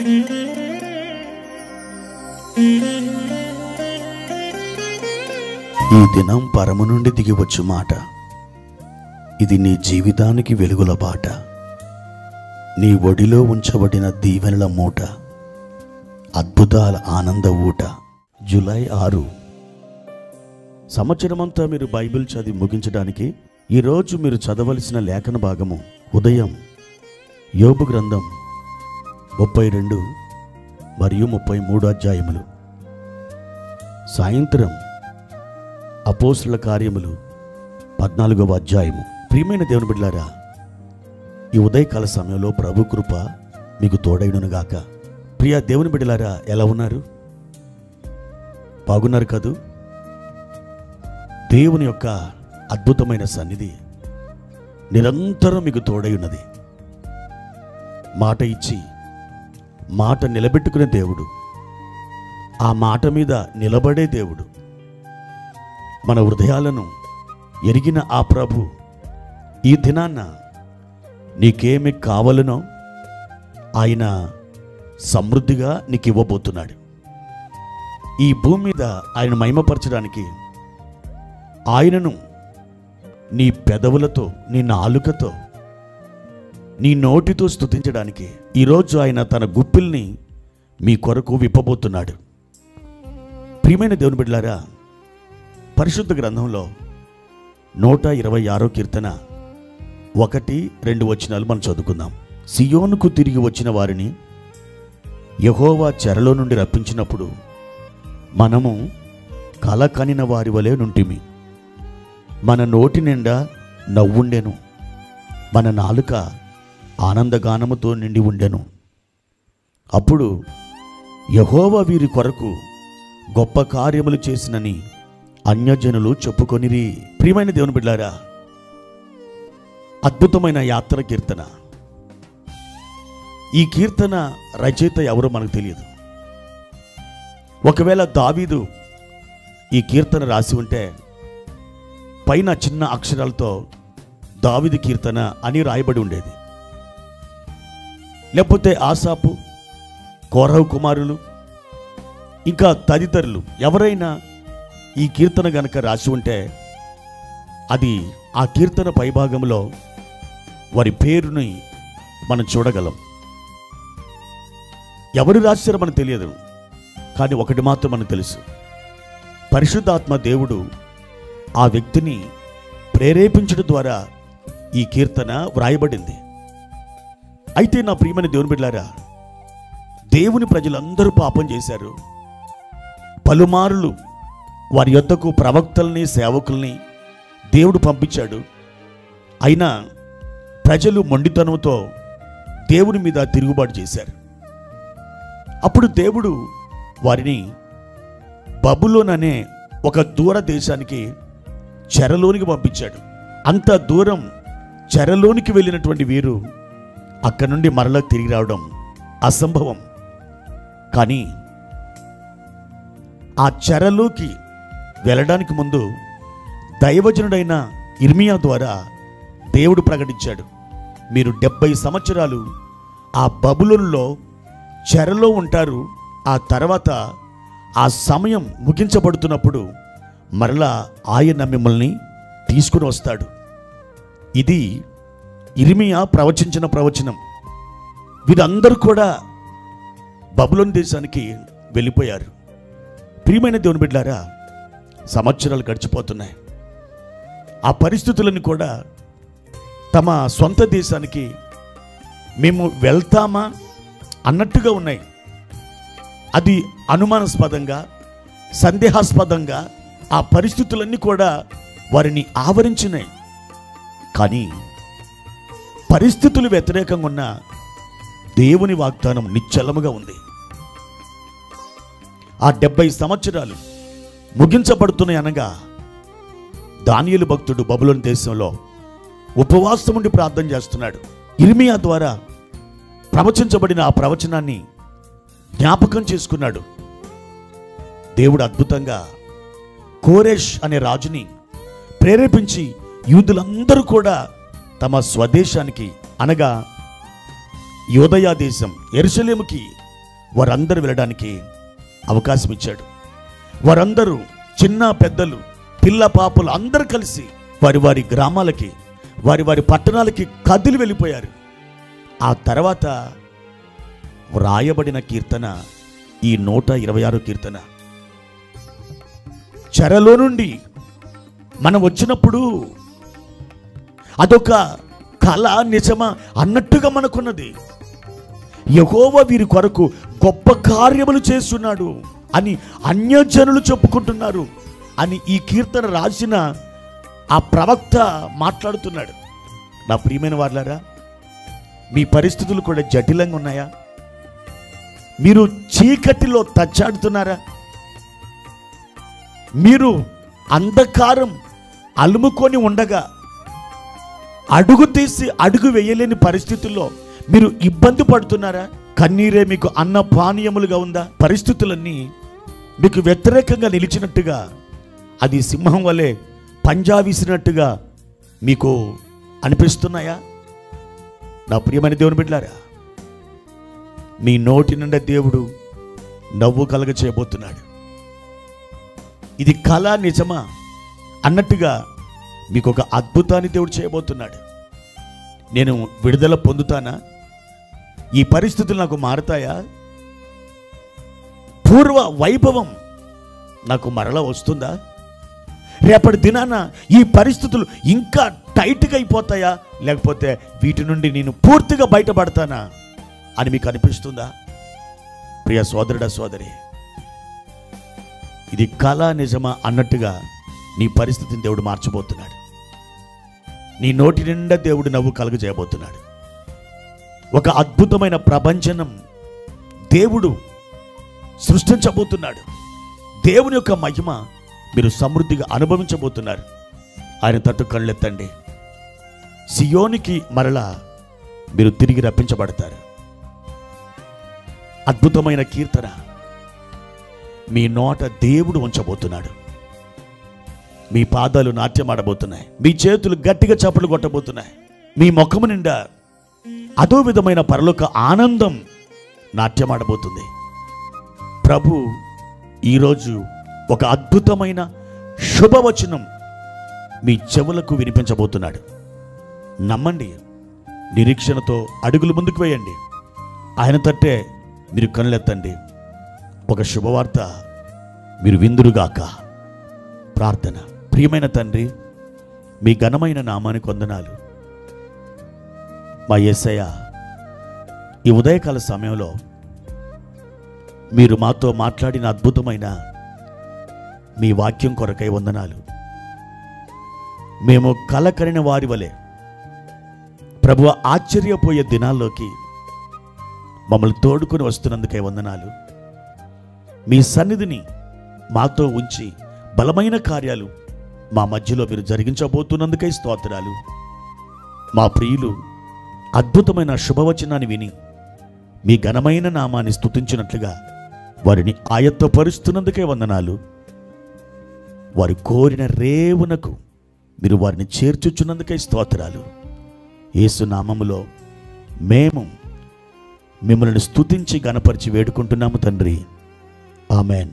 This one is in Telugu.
ఈ దినం పరము నుండి దిగివచ్చు మాట. ఇది నీ జీవితానికి వెలుగుల బాట. నీ ఒడిలో ఉంచబడిన దీవెనల మూట, అద్భుతాల ఆనంద ఊట. జూలై 6. సంవత్సరమంతా మీరు బైబిల్ చదివి ముగించడానికి ఈరోజు మీరు చదవలసిన లేఖన భాగము ఉదయం యోబు గ్రంథం 32 మరియు 33 అధ్యాయములు, సాయంత్రం అపోస్తుల కార్యములు 14వ అధ్యాయము. ప్రియమైన దేవుని బిడ్డలారా, ఈ ఉదయకాల సమయంలో ప్రభు కృప మీకు తోడైనగాక. ప్రియ దేవుని బిడ్డలారా, ఎలా ఉన్నారు? బాగున్నారు కదూ? దేవుని యొక్క అద్భుతమైన సన్నిధి నిరంతరం మీకు తోడై ఉన్నది. మాట ఇచ్చి మాట నిలబెట్టుకునే దేవుడు, ఆ మాట మీద నిలబడే దేవుడు, మన హృదయాలను ఎరిగిన ఆ ప్రభు ఈ దినాన్న నీకేమి కావాలనో ఆయన సమృద్ధిగా నీకు ఇవ్వబోతున్నాడు. ఈ భూమి మీద ఆయన మహిమపరచడానికి ఆయనను నీ పెదవులతో, నీ నాలుకతో, నీ నోటితో స్తుతించడానికి ఈరోజు ఆయన తన గుప్పిల్ని మీ కొరకు విప్పబోతున్నాడు. ప్రియమైన దేవుని బిడ్డలారా, పరిశుద్ధ గ్రంథంలో 126వ కీర్తన 1-2 వచనాలు మనం చదువుకుందాం. సియోనుకు తిరిగి వచ్చిన వారిని యెహోవా చెరలో నుండి రప్పించినప్పుడు మనము కల కనిన వారి వలె నుంటిమి. మన నోటి నిండా నవ్వుండెను, మన నాలుక ఆనందగానముతో నిండి ఉండెను. అప్పుడు యెహోవా వీరి కొరకు గొప్ప కార్యములు చేసినని అన్యజనులు చెప్పుకొనిరి. ప్రియమైన దేవుని బిడ్డలారా, అద్భుతమైన యాత్ర కీర్తన. ఈ కీర్తన రచయిత ఎవరో మనకు తెలియదు. ఒకవేళ దావీదు ఈ కీర్తన రాసి ఉంటే పైన చిన్న అక్షరాలతో దావీదు కీర్తన అని రాయబడి ఉండేది. లేకపోతే ఆసాపు, కోరహు కుమారులు, ఇంకా తదితరులు ఎవరైనా ఈ కీర్తన గనక రాసి ఉంటే అది ఆ కీర్తన పైభాగంలో వారి పేరుని మనం చూడగలం. ఎవరు రాశారో మనకు తెలియదు, కానీ ఒకటి మాత్రం మనకు తెలుసు, పరిశుద్ధాత్మ దేవుడు ఆ వ్యక్తిని ప్రేరేపించడం ద్వారా ఈ కీర్తన వ్రాయబడింది. అయితే నా ప్రియమైన దేవుని బిడ్డలారా, దేవుని ప్రజలందరూ పాపం చేశారు. పలుమారులు వారి యొద్దకు ప్రవక్తల్ని, సేవకుల్ని దేవుడు పంపించాడు. అయినా ప్రజలు మొండితనంతో దేవుని మీద తిరుగుబాటు చేశారు. అప్పుడు దేవుడు వారిని బబులోన్ అనే ఒక దూర దేశానికి, చెరలోనికి పంపించాడు. అంత దూరం చెరలోనికి వెళ్ళినటువంటి వీరు అక్కడి నుండి మరలా తిరిగి రావడం అసంభవం. కానీ ఆ చెరలోకి వెళ్ళడానికి ముందు దైవజనుడైన ఇర్మియా ద్వారా దేవుడు ప్రకటించాడు, మీరు 70 సంవత్సరాలు ఆ బబులోనులో చెరలో ఉంటారు. ఆ తర్వాత ఆ సమయం ముగించబడుతున్నప్పుడు మరలా ఆయన మిమ్మల్ని తీసుకుని వస్తాడు. ఇది ఇర్మియా ప్రవచించిన ప్రవచనం. వీరందరూ కూడా బబులోను దేశానికి వెళ్ళిపోయారు. ప్రియమైన దేవుని బిడ్డలారా, సంవత్సరాలు గడిచిపోతున్నాయి. ఆ పరిస్థితులను కూడా తమ సొంత దేశానికి మేము వెళ్తామా అన్నట్టుగా ఉన్నాయి. అది అనుమానాస్పదంగా, సందేహాస్పదంగా ఆ పరిస్థితులన్నీ కూడా వారిని ఆవరించినాయి. కానీ పరిస్థితులు వ్యతిరేకంగా ఉన్న దేవుని వాగ్దానం నిశ్చలముగా ఉంది. ఆ 70 సంవత్సరాలు ముగించబడుతున్నాయి అనగా దానియేలు భక్తుడు బబులోను దేశంలో ఉపవాసం ఉండి ప్రార్థన చేస్తున్నాడు. ఇర్మియా ద్వారా ప్రవచించబడిన ఆ ప్రవచనాన్ని జ్ఞాపకం చేసుకున్నాడు. దేవుడు అద్భుతంగా కోరెష్ అనే రాజుని ప్రేరేపించి యూదులందరూ కూడా తమ స్వదేశానికి అనగా యోదయ దేశం యెరూషలేముకి వారందరూ వెళ్ళడానికి అవకాశం ఇచ్చాడు. వారందరూ చిన్న పెద్దలు, పిల్ల పాపలు అందరూ కలిసి వారి వారి గ్రామాలకి, వారి వారి పట్టణాలకి కదిలి వెళ్ళిపోయారు. ఆ తర్వాత వ్రాయబడిన కీర్తన ఈ 126 కీర్తన. చెరలో నుండి మనం వచ్చినప్పుడు అదొక కళ నిజమా అన్నట్టుగా మనకున్నది. యెహోవా వీరి కొరకు గొప్ప కార్యములు చేస్తున్నాడు అని అన్యజనులు చెప్పుకుంటున్నారు అని ఈ కీర్తన రాసిన ఆ ప్రవక్త మాట్లాడుతున్నాడు. నా ప్రియమైన వారులారా, మీ పరిస్థితులు కూడా జటిలంగా ఉన్నాయా? మీరు చీకటిలో తచ్చాడుతున్నారా? మీరు అంధకారం అలుముకొని ఉండగా అడుగు తీసి అడుగు వేయలేని పరిస్థితుల్లో మీరు ఇబ్బంది పడుతున్నారా? కన్నీరే మీకు అన్న పానీయములుగా ఉందా? పరిస్థితులన్నీ మీకు వ్యతిరేకంగా నిలిచినట్టుగా, అది సింహం వలె పంజా విసినట్టుగా మీకు అనిపిస్తున్నాయా? నా ప్రియమైన దేవుని బిడ్డలారా, మీ నోటి నుండి దేవుడు నవ్వు కలగ చేయబోతున్నాడు. ఇది కళ నిజమా అన్నట్టుగా మీకు ఒక అద్భుతాన్ని దేవుడు చేయబోతున్నాడు. నేను విడుదల పొందుతానా? ఈ పరిస్థితులు నాకు మారుతాయా? పూర్వ వైభవం నాకు మరలా వస్తుందా? రేపటి దినాన ఈ పరిస్థితులు ఇంకా టైట్గా అయిపోతాయా? లేకపోతే వీటి నుండి నేను పూర్తిగా బయటపడతానా అని మీకు అనిపిస్తుందా? ప్రియ సోదరుడా, సోదరి, ఇది కళ నిజమా అన్నట్టుగా నీ పరిస్థితిని దేవుడు మార్చబోతున్నాడు. నీ నోటి నిండా దేవుడు నవ్వు కలుగజేయబోతున్నాడు. ఒక అద్భుతమైన ప్రపంచం దేవుడు సృష్టించబోతున్నాడు. దేవుని యొక్క మహిమ మీరు సమృద్ధిగా అనుభవించబోతున్నారు. ఆయన తట్టు కళ్ళెత్తండి. సియోనికి మరలా మీరు తిరిగి రప్పించబడతారు. అద్భుతమైన కీర్తన మీ నోట దేవుడు ఉంచబోతున్నాడు. మీ పాదాలు నాట్యమాడబోతున్నాయి. మీ చేతులు గట్టిగా చప్పులు కొట్టబోతున్నాయి. మీ ముఖము నిండా అదో విధమైన పరలోక ఆనందం నాట్యమాడబోతుంది. ప్రభు ఈరోజు ఒక అద్భుతమైన శుభవచనం మీ చెవులకు వినిపించబోతున్నాడు. నమ్మండి. నిరీక్షణతో అడుగులు ముందుకు వేయండి. ఆయన తట్టే మీరు కళ్ళెత్తండి. ఒక శుభవార్త మీరు విందురుగాక. ప్రార్థన. ప్రియమైన తండ్రి, మీ ఘనమైన నామానికి వందనాలు. మా యేసయ్య, ఈ ఉదయకాల సమయంలో మీరు మాతో మాట్లాడిన అద్భుతమైన మీ వాక్యం కొరకై వందనాలు. మేము కలకరిన వారి వలె ప్రభువా ఆశ్చర్యపోయే దినాల్లోకి మమ్మల్ని తోడుకొని వస్తున్నందుకై వందనాలు. మీ సన్నిధిని మాతో ఉంచి బలమైన కార్యాలు మా మధ్యలో మీరు జరిగించబోతున్నందుకై స్తోత్రాలు. మా ప్రియులు అద్భుతమైన శుభవచనాన్ని విని మీ ఘనమైన నామాన్ని స్తుతించినట్లుగా వారిని ఆయత్తపరుస్తున్నందుకే వందనాలు. వారు కోరిన రేవునకు మీరు వారిని చేర్చుచున్నందుకై స్తోత్రాలు. యేసు నామములో మేము మిమ్మల్ని స్తుతించి గణపరిచి వేడుకుంటున్నాము తండ్రి. ఆమెన్.